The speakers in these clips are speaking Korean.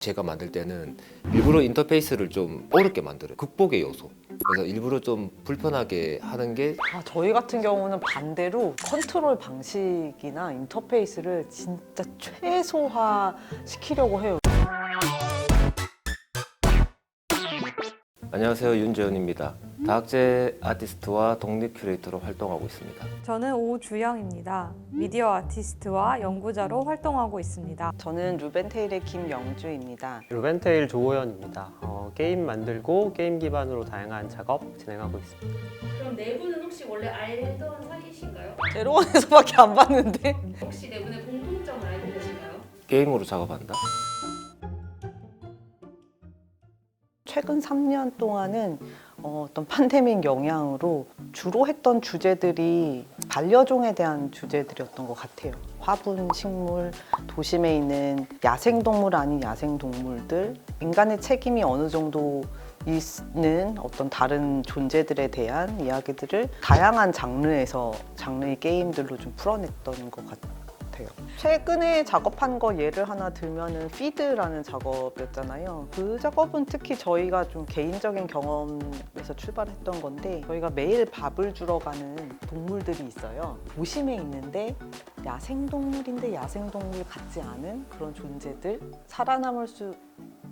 제가 만들 때는 일부러 인터페이스를 좀 어렵게 만들어요. 극복의 요소. 그래서 일부러 좀 불편하게 하는 게 저희 같은 경우는 반대로 컨트롤 방식이나 인터페이스를 진짜 최소화 시키려고 해요. 안녕하세요, 윤재훈입니다. 다학제 아티스트와 독립 큐레이터로 활동하고 있습니다. 저는 오주영입니다. 미디어 아티스트와 연구자로 활동하고 있습니다. 저는 루벤테일의 김영주입니다. 루벤테일 조호연입니다. 게임 만들고 게임 기반으로 다양한 작업 진행하고 있습니다. 그럼 네 분은 혹시 원래 알던 사이신가요? 제로원에서밖에 안 봤는데 혹시 네 분의 공통점을 알고 계신가요? 게임으로 작업한다? 최근 3년 동안은 어떤 팬데믹 영향으로 주로 했던 주제들이 반려종에 대한 주제들이었던 것 같아요. 화분, 식물, 도심에 있는 야생동물 아닌 야생동물들, 인간의 책임이 어느 정도 있는 어떤 다른 존재들에 대한 이야기들을 다양한 장르의 게임들로 좀 풀어냈던 것 같아요. 최근에 작업한 거 예를 하나 들면은 피드라는 작업이었잖아요. 그 작업은 특히 저희가 좀 개인적인 경험에서 출발했던 건데, 저희가 매일 밥을 주러 가는 동물들이 있어요. 도심에 있는데 야생동물인데 야생동물 같지 않은 그런 존재들, 살아남을 수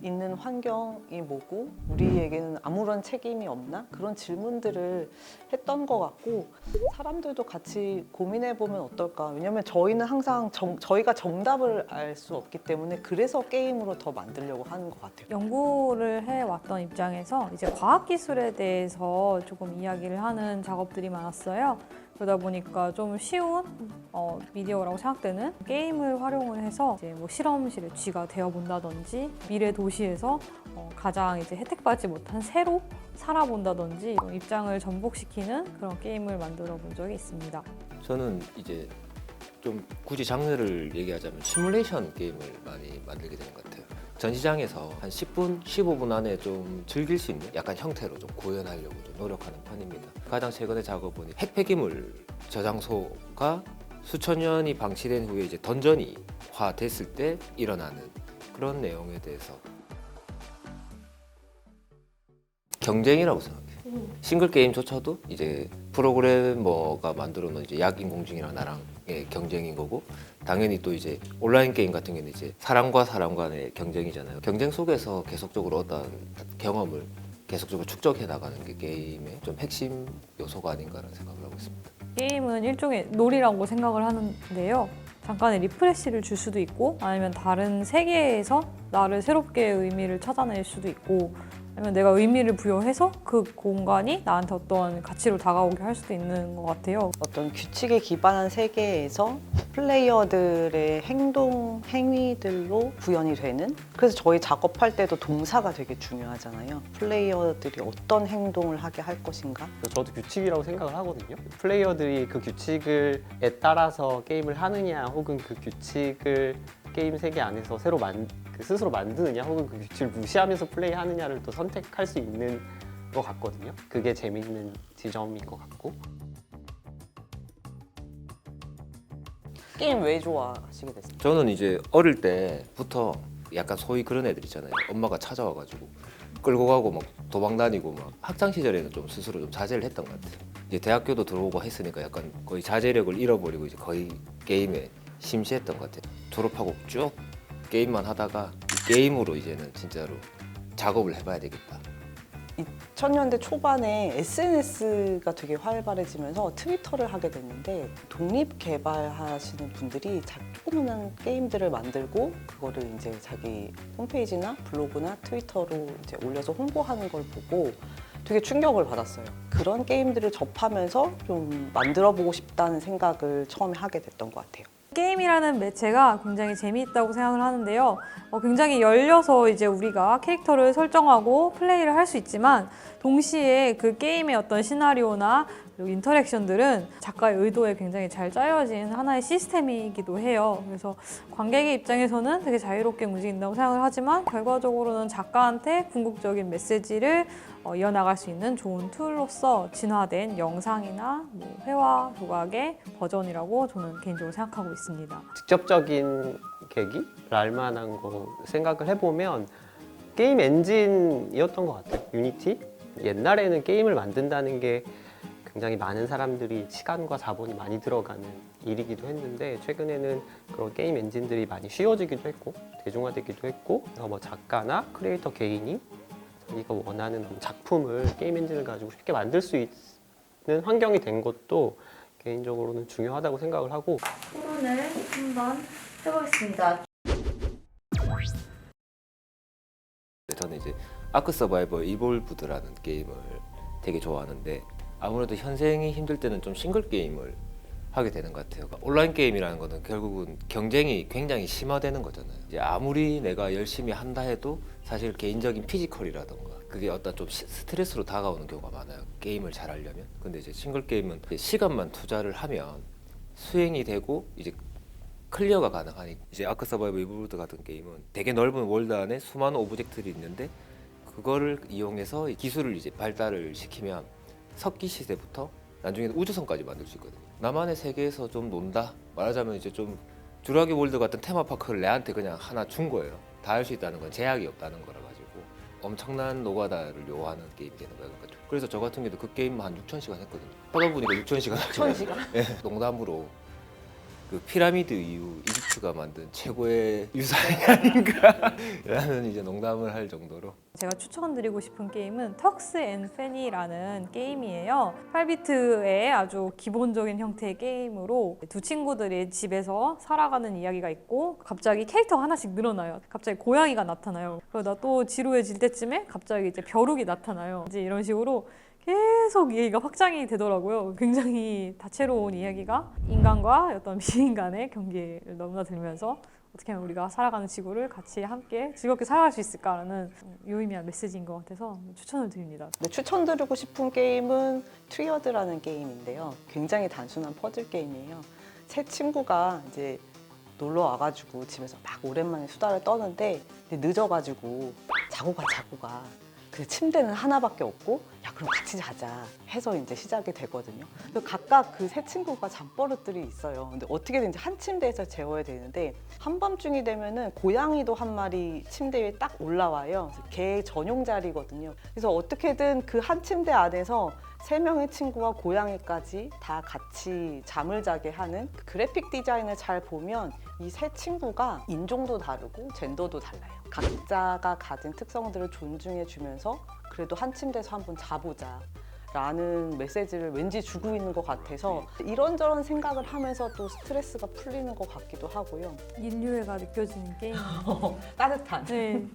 있는 환경이 뭐고 우리에게는 아무런 책임이 없나? 그런 질문들을 했던 것 같고, 사람들도 같이 고민해보면 어떨까? 왜냐면 저희는 항상 저희가 정답을 알 수 없기 때문에 그래서 게임으로 더 만들려고 하는 것 같아요. 연구를 해왔던 입장에서 이제 과학기술에 대해서 조금 이야기를 하는 작업들이 많았어요. 그러다 보니까 좀 쉬운 미디어라고 생각되는 게임을 활용을 해서 이제 뭐 실험실에 쥐가 되어본다든지 미래 도시에서 가장 이제 혜택받지 못한 새로 살아본다든지 입장을 전복시키는 그런 게임을 만들어 본 적이 있습니다. 저는 이제 좀 굳이 장르를 얘기하자면 시뮬레이션 게임을 많이 만들게 되는 것 같아요. 전시장에서 한 10분, 15분 안에 좀 즐길 수 있는 약간 형태로 좀 구현하려고 좀 노력하는 편입니다. 가장 최근의 작업은 핵폐기물 저장소가 수천 년이 방치된 후에 이제 던전이화 됐을 때 일어나는 그런 내용에 대해서 경쟁이라고 생각해요. 싱글 게임조차도 이제 프로그래머가 만들어 놓은 이제 약 인공지능이랑 나랑의 경쟁인 거고, 당연히 또 이제 온라인 게임 같은 경우는 이제 사람과 사람 간의 경쟁이잖아요. 경쟁 속에서 계속적으로 어떤 경험을 계속적으로 축적해 나가는 게 게임의 좀 핵심 요소가 아닌가라는 생각을 하고 있습니다. 게임은 일종의 놀이라고 생각을 하는데요. 잠깐의 리프레시를 줄 수도 있고, 아니면 다른 세계에서 나를 새롭게 의미를 찾아낼 수도 있고, 아니면 내가 의미를 부여해서 그 공간이 나한테 어떤 가치로 다가오게 할 수도 있는 것 같아요. 어떤 규칙에 기반한 세계에서 플레이어들의 행동, 행위들로 구현이 되는, 그래서 저희 작업할 때도 동사가 되게 중요하잖아요. 플레이어들이 어떤 행동을 하게 할 것인가? 저도 규칙이라고 생각을 하거든요. 플레이어들이 그 규칙에 따라서 게임을 하느냐, 혹은 그 규칙을 게임 세계 안에서 스스로 만드느냐, 혹은 그 규칙을 무시하면서 플레이하느냐를 또 선택할 수 있는 것 같거든요. 그게 재미있는 지점인 것 같고. 게임 왜 좋아하시게 됐어요? 저는 이제 어릴 때부터 약간 소위 그런 애들 있잖아요. 엄마가 찾아와가지고 끌고 가고 막 도망 다니고 막 학창 시절에는 좀 스스로 좀 자제를 했던 것 같아요. 이제 대학교도 들어오고 했으니까 약간 거의 자제력을 잃어버리고 이제 거의 게임에 심취했던 것 같아요. 졸업하고 쭉 게임만 하다가 게임으로 이제는 진짜로 작업을 해봐야 되겠다. 2000년대 초반에 SNS가 되게 활발해지면서 트위터를 하게 됐는데, 독립 개발하시는 분들이 조그마한 게임들을 만들고 그거를 이제 자기 홈페이지나 블로그나 트위터로 이제 올려서 홍보하는 걸 보고 되게 충격을 받았어요. 그런 게임들을 접하면서 좀 만들어보고 싶다는 생각을 처음에 하게 됐던 것 같아요. 게임이라는 매체가 굉장히 재미있다고 생각을 하는데요. 굉장히 열려서 이제 우리가 캐릭터를 설정하고 플레이를 할 수 있지만, 동시에 그 게임의 어떤 시나리오나 그리고 인터랙션들은 작가의 의도에 굉장히 잘 짜여진 하나의 시스템이기도 해요. 그래서 관객의 입장에서는 되게 자유롭게 움직인다고 생각을 하지만, 결과적으로는 작가한테 궁극적인 메시지를 이어나갈 수 있는 좋은 툴로서 진화된 영상이나 회화 조각의 버전이라고 저는 개인적으로 생각하고 있습니다. 직접적인 계기랄 만한 거 생각을 해보면 게임 엔진이었던 것 같아요. 유니티? 옛날에는 게임을 만든다는 게 굉장히 많은 사람들이 시간과 자본이 많이 들어가는 일이기도 했는데 최근에는 그런 게임 엔진들이 많이 쉬워지기도 했고 대중화되기도 했고 그래서 뭐 작가나 크리에이터 개인이 자기가 원하는 작품을 게임 엔진을 가지고 쉽게 만들 수 있는 환경이 된 것도 개인적으로는 중요하다고 생각을 하고 토론을 한번 해보겠습니다. 저는 이제 아크 서바이버 이볼브드라는 게임을 되게 좋아하는데 아무래도 현생이 힘들 때는 좀 싱글 게임을 하게 되는 것 같아요. 그러니까 온라인 게임이라는 거는 결국은 경쟁이 굉장히 심화되는 거잖아요. 이제 아무리 내가 열심히 한다 해도 사실 개인적인 피지컬이라던가 그게 어떤 좀 스트레스로 다가오는 경우가 많아요. 게임을 잘 하려면. 근데 이제 싱글 게임은 이제 시간만 투자를 하면 수행이 되고 이제 클리어가 가능하니까 이제 아크 서바이버 이볼브드 같은 게임은 되게 넓은 월드 안에 수많은 오브젝트들이 있는데 그거를 이용해서 기술을 이제 발달을 시키면 석기 시대부터 나중에는 우주선까지 만들 수 있거든요. 나만의 세계에서 좀 논다. 말하자면 이제 좀 주라기 월드 같은 테마파크를 내한테 그냥 하나 준 거예요. 다 할 수 있다는 건 제약이 없다는 거라 가지고 엄청난 노가다를 요하는 게임이 되는 거예요. 그래서 저 같은 경우도 그 게임 한 6,000시간 했거든요. 하다 보니까 6,000시간 6,000시간? 예, 농담으로 그 피라미드 이후 이집트가 만든 최고의 유산이 아닌가라는 이제 농담을 할 정도로 제가 추천드리고 싶은 게임은 턱스 앤 페니라는 게임이에요. 8비트의 아주 기본적인 형태의 게임으로 두 친구들이 집에서 살아가는 이야기가 있고 갑자기 캐릭터가 하나씩 늘어나요. 갑자기 고양이가 나타나요. 그러다 또 지루해질 때쯤에 갑자기 이제 벼룩이 나타나요. 이제 이런 식으로 계속 얘기가 확장이 되더라고요. 굉장히 다채로운 이야기가 인간과 어떤 비인간의 경계를 넘나들면서 어떻게 하면 우리가 살아가는 지구를 같이 함께 즐겁게 살아갈 수 있을까라는 유의미한 메시지인 것 같아서 추천을 드립니다. 네, 추천드리고 싶은 게임은 트리어드라는 게임인데요. 굉장히 단순한 퍼즐 게임이에요. 세 친구가 이제 놀러 와가지고 집에서 막 오랜만에 수다를 떠는데 늦어가지고 자고 가. 그 침대는 하나밖에 없고 야 그럼 같이 자자 해서 이제 시작이 되거든요. 그래서 각각 그 세 친구가 잠버릇들이 있어요. 근데 어떻게든지 한 침대에서 재워야 되는데 한밤중이 되면은 고양이도 한 마리 침대 위에 딱 올라와요. 그래서 개 전용 자리거든요. 그래서 어떻게든 그 한 침대 안에서 세 명의 친구와 고양이까지 다 같이 잠을 자게 하는 그 그래픽 디자인을 잘 보면 이 세 친구가 인종도 다르고 젠더도 달라요. 각자가 가진 특성들을 존중해 주면서 그래도 한 침대에서 한번 자보자 라는 메시지를 왠지 주고 있는 것 같아서 이런저런 생각을 하면서 또 스트레스가 풀리는 것 같기도 하고요. 인류애가 느껴지는 게임. 따뜻한. 네.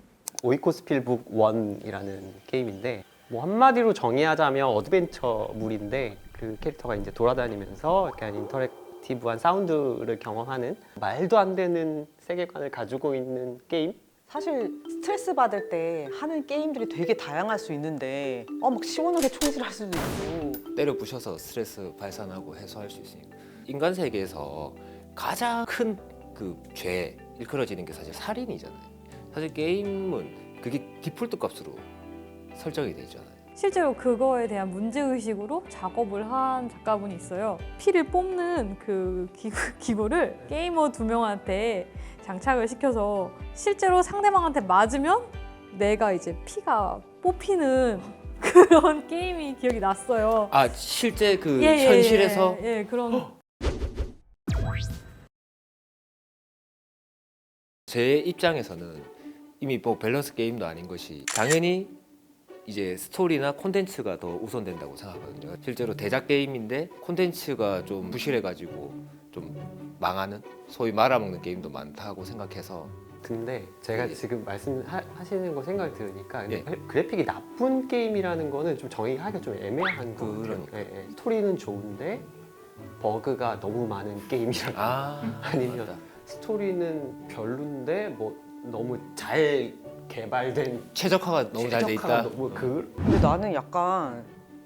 오이코스필북 1이라는 게임인데 뭐 한마디로 정의하자면 어드벤처물인데 그 캐릭터가 이제 돌아다니면서 약간 인터랙티브한 사운드를 경험하는 말도 안 되는 세계관을 가지고 있는 게임? 사실 스트레스 받을 때 하는 게임들이 되게 다양할 수 있는데 막 시원하게 총질할 수도 있고 때려 부셔서 스트레스 발산하고 해소할 수 있으니까 인간 세계에서 가장 큰 그 죄 일컬어지는 게 사실 살인이잖아요. 사실 게임은 그게 디폴트 값으로 설정이 되잖아요. 실제로 그거에 대한 문제의식으로 작업을 한 작가분이 있어요. 피를 뽑는 그 기구를 게이머 2명한테 장착을 시켜서 실제로 상대방한테 맞으면 내가 이제 피가 뽑히는 그런 게임이 기억이 났어요. 아 실제 그 예, 현실에서 그런 제 입장에서는 이미 뭐 밸런스 게임도 아닌 것이 당연히 이제 스토리나 콘텐츠가 더 우선된다고 생각하거든요. 실제로 대작 게임인데 콘텐츠가 좀 부실해가지고 좀 망하는 소위 말아먹는 게임도 많다고 생각해서 근데 제가 예. 지금 말씀하시는 거 생각이 들으니까 근데 예. 그래픽이 나쁜 게임이라는 거는 좀 정의하기가 좀 애매한 거 같아요. 그러니까. 예. 스토리는 좋은데 버그가 너무 많은 게임이라고 아니면 맞다. 스토리는 별론데 뭐 너무 잘 개발된 최적화가 너무 잘 돼 최적화가 있다. 너무 근데 나는 약간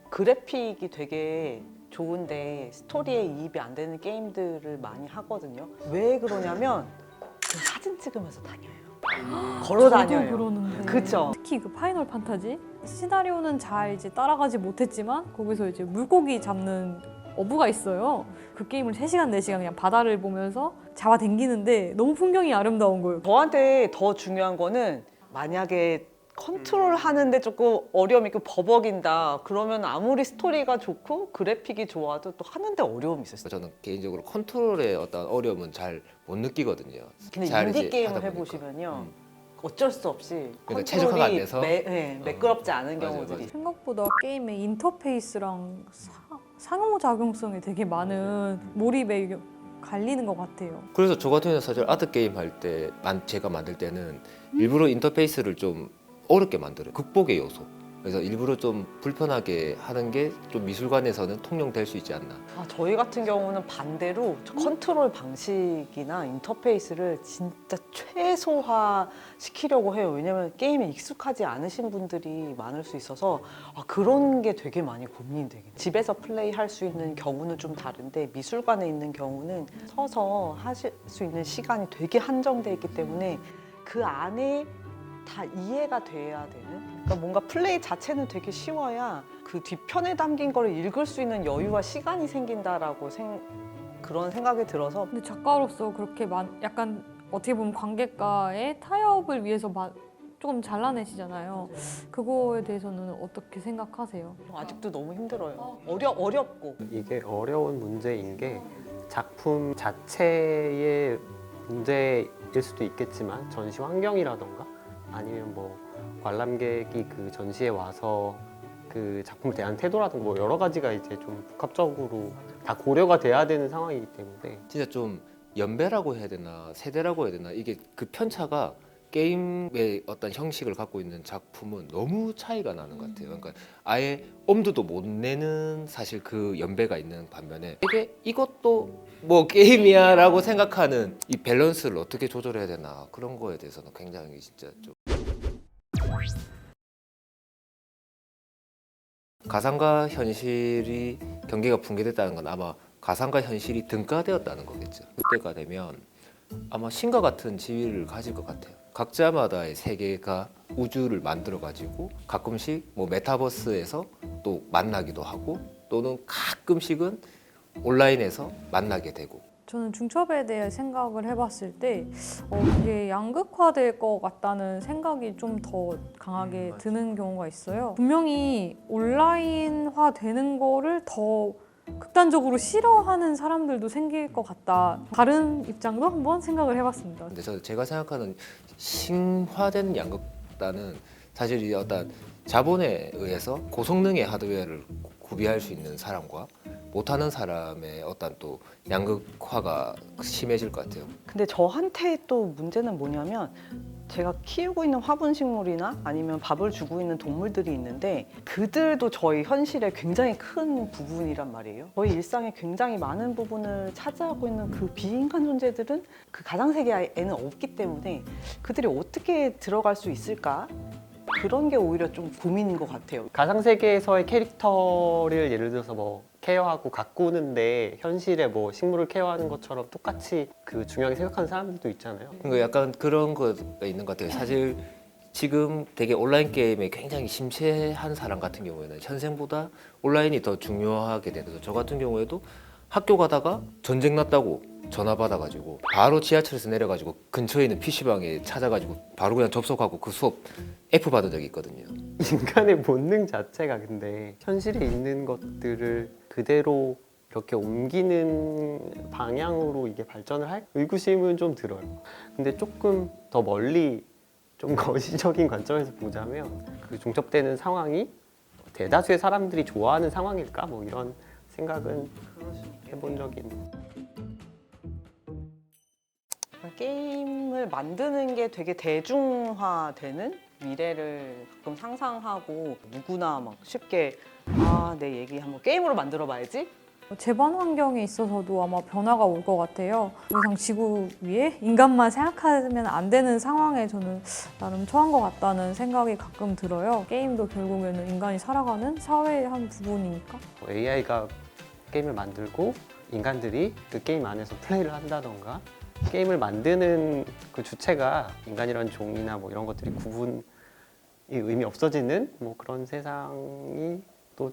그래픽이 되게 좋은데 스토리에 이입이 안 되는 게임들을 많이 하거든요. 왜 그러냐면 그 사진 찍으면서 다녀요. 걸어 다녀요. 저도 그러는데. 그쵸? 특히 그 파이널 판타지 시나리오는 잘 이제 따라가지 못했지만 거기서 이제 물고기 잡는 어부가 있어요. 그 게임을 3시간, 4시간 그냥 바다를 보면서 잡아당기는데 너무 풍경이 아름다운 거예요. 저한테 더 중요한 거는 만약에 컨트롤 하는데 조금 어려움이 있고 버벅인다. 그러면 아무리 스토리가 좋고 그래픽이 좋아도 또 하는데 어려움이 있었어요. 저는 개인적으로 컨트롤의 어떤 어려움은 잘 못 느끼거든요. 근데 잘 인디 이제 게임을 하다 보니까. 해보시면요. 음. 어쩔 수 없이 그러니까 최적화가 안 돼서? 매끄럽지 않은 맞아요, 경우들이 맞아요. 생각보다 게임의 인터페이스랑 상호작용성이 되게 많은 몰입에 갈리는 것 같아요. 그래서 저 같은 경우는 사실 아트 게임 할 때 제가 만들 때는 일부러 인터페이스를 좀 어렵게 만들어요. 극복의 요소. 그래서 일부러 좀 불편하게 하는 게 좀 미술관에서는 통용될 수 있지 않나. 저희 같은 경우는 반대로 컨트롤 방식이나 인터페이스를 진짜 최소화 시키려고 해요. 왜냐면 게임에 익숙하지 않으신 분들이 많을 수 있어서 그런 게 되게 많이 고민이 되긴 해요. 집에서 플레이할 수 있는 경우는 좀 다른데 미술관에 있는 경우는 서서 하실 수 있는 시간이 되게 한정돼 있기 때문에 그 안에 다 이해가 돼야 되는, 그러니까 뭔가 플레이 자체는 되게 쉬워야 그 뒤편에 담긴 거를 읽을 수 있는 여유와 시간이 생긴다라고 그런 생각이 들어서 근데 작가로서 그렇게 약간 어떻게 보면 관객과의 타협을 위해서 조금 잘라내시잖아요. 그거에 대해서는 어떻게 생각하세요? 아직도 너무 힘들어요. 어렵고. 이게 어려운 문제인 게 작품 자체의 문제일 수도 있겠지만 전시 환경이라던가 아니면 뭐 관람객이 그 전시에 와서 그 작품에 대한 태도라든가 뭐 여러 가지가 이제 좀 복합적으로 다 고려가 돼야 되는 상황이기 때문에 진짜 좀 연배라고 해야 되나 세대라고 해야 되나 이게 그 편차가 게임의 어떤 형식을 갖고 있는 작품은 너무 차이가 나는 것 같아요. 그러니까 아예 엄두도 못 내는 사실 그 연배가 있는 반면에 이것도 뭐 게임이야라고 생각하는 이 밸런스를 어떻게 조절해야 되나 그런 거에 대해서는 굉장히 진짜 좀 가상과 현실이 경계가 붕괴됐다는 건 아마 가상과 현실이 등가되었다는 거겠죠. 그때가 되면 아마 신과 같은 지위를 가질 것 같아요. 각자마다의 세계가 우주를 만들어 가지고 가끔씩 뭐 메타버스에서 또 만나기도 하고 또는 가끔씩은 온라인에서 만나게 되고. 저는 중첩에 대해 생각을 해봤을 때 이게 양극화될 것 같다는 생각이 좀 더 강하게 드는 경우가 있어요. 분명히 온라인화 되는 거를 더 극단적으로 싫어하는 사람들도 생길 것 같다. 다른 입장도 한번 생각을 해봤습니다. 근데 제가 생각하는 신화된 양극단은 사실 이 어떤 자본에 의해서 고성능의 하드웨어를 구비할 수 있는 사람과 못하는 사람의 어떤 또 양극화가 심해질 것 같아요. 근데 저한테 또 문제는 뭐냐면 제가 키우고 있는 화분식물이나 아니면 밥을 주고 있는 동물들이 있는데 그들도 저희 현실의 굉장히 큰 부분이란 말이에요. 저희 일상의 굉장히 많은 부분을 차지하고 있는 그 비인간 존재들은 그 가상세계에는 없기 때문에 그들이 어떻게 들어갈 수 있을까? 그런 게 오히려 좀 고민인 것 같아요. 가상세계에서의 캐릭터를 예를 들어서 뭐 케어하고 가꾸는데 현실에 뭐 식물을 케어하는 것처럼 똑같이 그 중요하게 생각하는 사람들도 있잖아요. 그러니까 약간 그런 거가 있는 것 같아요. 사실 지금 되게 온라인 게임에 굉장히 심취한 사람 같은 경우에는 현생보다 온라인이 더 중요하게 돼서 저 같은 경우에도 학교 가다가 전쟁 났다고 전화 받아가지고 바로 지하철에서 내려가지고 근처에 있는 PC방에 찾아가지고 바로 그냥 접속하고 그 수업 F 받은 적이 있거든요. 인간의 본능 자체가 근데 현실에 있는 것들을 그대로 이렇게 옮기는 방향으로 이게 발전을 할 의구심은 좀 들어요. 근데 조금 더 멀리 좀 거시적인 관점에서 보자면 그 중첩되는 상황이 대다수의 사람들이 좋아하는 상황일까? 뭐 이런 생각은 해본 적이 있는. 게임을 만드는 게 되게 대중화되는 미래를 가끔 상상하고 누구나 막 쉽게 내 얘기 한번 게임으로 만들어 봐야지. 재반 환경에 있어서도 아마 변화가 올 것 같아요. 더 이상 지구 위에 인간만 생각하면 안 되는 상황에 저는 나름 처한 것 같다는 생각이 가끔 들어요. 게임도 결국에는 인간이 살아가는 사회의 한 부분이니까. AI가 게임을 만들고 인간들이 그 게임 안에서 플레이를 한다던가 게임을 만드는 그 주체가 인간이라는 종이나 뭐 이런 것들이 구분이 의미 없어지는 뭐 그런 세상이 또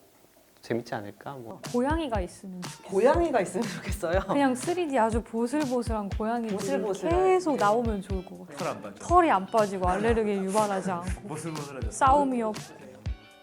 재밌지 않을까? 뭐 고양이가 있으면 좋겠어요. 고양이가 있으면 좋겠어요. 그냥 3D 아주 보슬보슬한 고양이들이 보슬보슬한, 계속 네. 나오면 좋을 것 같아요. 털 안 빠져. 털이 안 빠지고 알레르기 유발하지 않고 보슬보슬하죠. 싸움이 없고